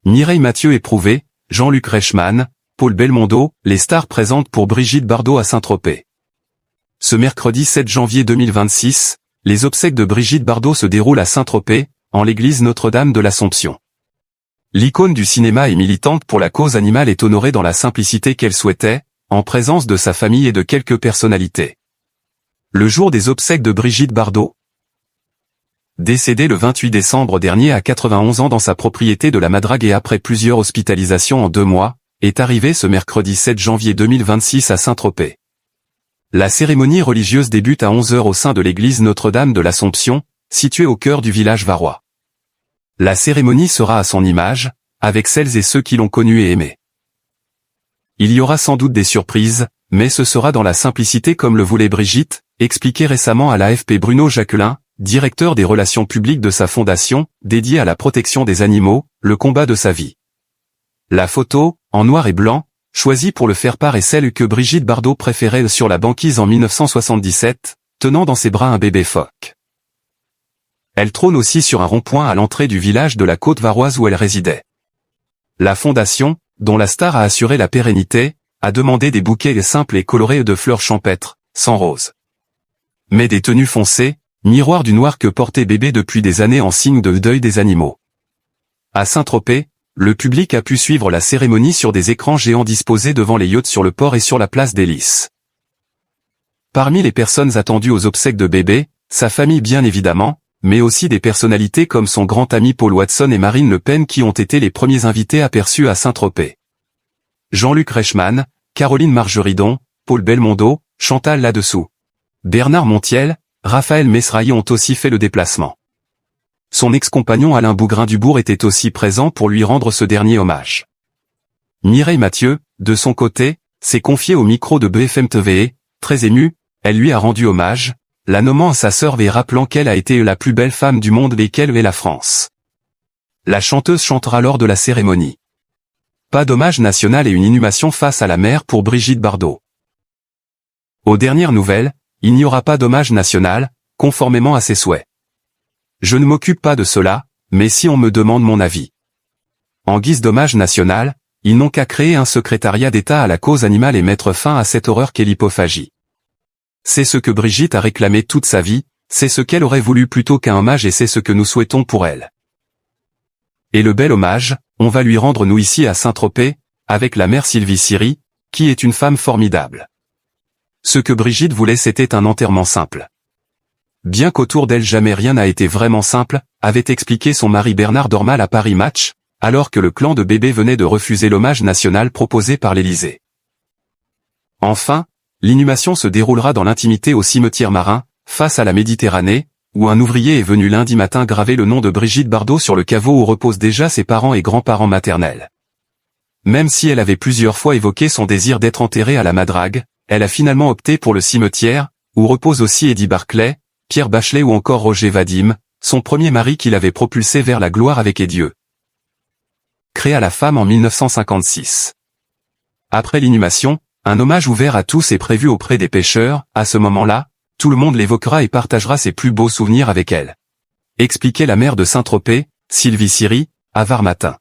Mireille Mathieu éprouvé, Jean-Luc Reichmann, Paul Belmondo, les stars présentes pour Brigitte Bardot à Saint-Tropez. Ce mercredi 7 janvier 2026, les obsèques de Brigitte Bardot se déroulent à Saint-Tropez, en l'église Notre-Dame de l'Assomption. L'icône du cinéma et militante pour la cause animale est honorée dans la simplicité qu'elle souhaitait, en présence de sa famille et de quelques personnalités. Le jour des obsèques de Brigitte Bardot, décédée le 28 décembre dernier à 91 ans dans sa propriété de la Madrague et après plusieurs hospitalisations en 2 mois, est arrivée ce mercredi 7 janvier 2026 à Saint-Tropez. La cérémonie religieuse débute à 11 h au sein de l'église Notre-Dame de l'Assomption, située au cœur du village varois. La cérémonie sera à son image, avec celles et ceux qui l'ont connue et aimée. Il y aura sans doute des surprises, mais ce sera dans la simplicité comme le voulait Brigitte, expliquait récemment à l'AFP Bruno Jacquelin, directeur des relations publiques de sa fondation, dédiée à la protection des animaux, le combat de sa vie. La photo, en noir et blanc, choisie pour le faire-part est celle que Brigitte Bardot préférait sur la banquise en 1977, tenant dans ses bras un bébé phoque. Elle trône aussi sur un rond-point à l'entrée du village de la côte varoise où elle résidait. La fondation, dont la star a assuré la pérennité, a demandé des bouquets simples et colorés de fleurs champêtres, sans rose. Mais des tenues foncées, miroir du noir que portait bébé depuis des années en signe de deuil des animaux. À Saint-Tropez, le public a pu suivre la cérémonie sur des écrans géants disposés devant les yachts sur le port et sur la place des Lys. Parmi les personnes attendues aux obsèques de bébé, sa famille bien évidemment, mais aussi des personnalités comme son grand ami Paul Watson et Marine Le Pen qui ont été les premiers invités aperçus à Saint-Tropez. Jean-Luc Reichmann, Caroline Margeridon, Paul Belmondo, Chantal Latsou, Bernard Montiel, Raphaël Mesrahi ont aussi fait le déplacement. Son ex-compagnon Alain Bougrain-Dubourg était aussi présent pour lui rendre ce dernier hommage. Mireille Mathieu, de son côté, s'est confiée au micro de BFM TV, très émue, elle lui a rendu hommage, la nommant à sa sœur et rappelant qu'elle a été la plus belle femme du monde et qu'elle est la France. La chanteuse chantera lors de la cérémonie. Pas d'hommage national et une inhumation face à la mère pour Brigitte Bardot. Aux dernières nouvelles, il n'y aura pas d'hommage national, conformément à ses souhaits. Je ne m'occupe pas de cela, mais si on me demande mon avis. En guise d'hommage national, ils n'ont qu'à créer un secrétariat d'État à la cause animale et mettre fin à cette horreur qu'est l'hypophagie. C'est ce que Brigitte a réclamé toute sa vie, c'est ce qu'elle aurait voulu plutôt qu'un hommage et c'est ce que nous souhaitons pour elle. Et le bel hommage, on va lui rendre nous ici à Saint-Tropez, avec la mère Sylvie Siri, qui est une femme formidable. Ce que Brigitte voulait c'était un enterrement simple. Bien qu'autour d'elle jamais rien n'a été vraiment simple, avait expliqué son mari Bernard Dormal à Paris Match, alors que le clan de bébé venait de refuser l'hommage national proposé par l'Élysée. Enfin, l'inhumation se déroulera dans l'intimité au cimetière marin, face à la Méditerranée, où un ouvrier est venu lundi matin graver le nom de Brigitte Bardot sur le caveau où reposent déjà ses parents et grands-parents maternels. Même si elle avait plusieurs fois évoqué son désir d'être enterrée à la Madrague, elle a finalement opté pour le cimetière, où reposent aussi Eddie Barclay, Pierre Bachelet ou encore Roger Vadim, son premier mari qui l'avait propulsé vers la gloire avec Edieu. Créé à la femme en 1956. Après l'inhumation, un hommage ouvert à tous est prévu auprès des pêcheurs, à ce moment-là, tout le monde l'évoquera et partagera ses plus beaux souvenirs avec elle. Expliquait la maire de Saint-Tropez, Sylvie Siri, à Var Matin.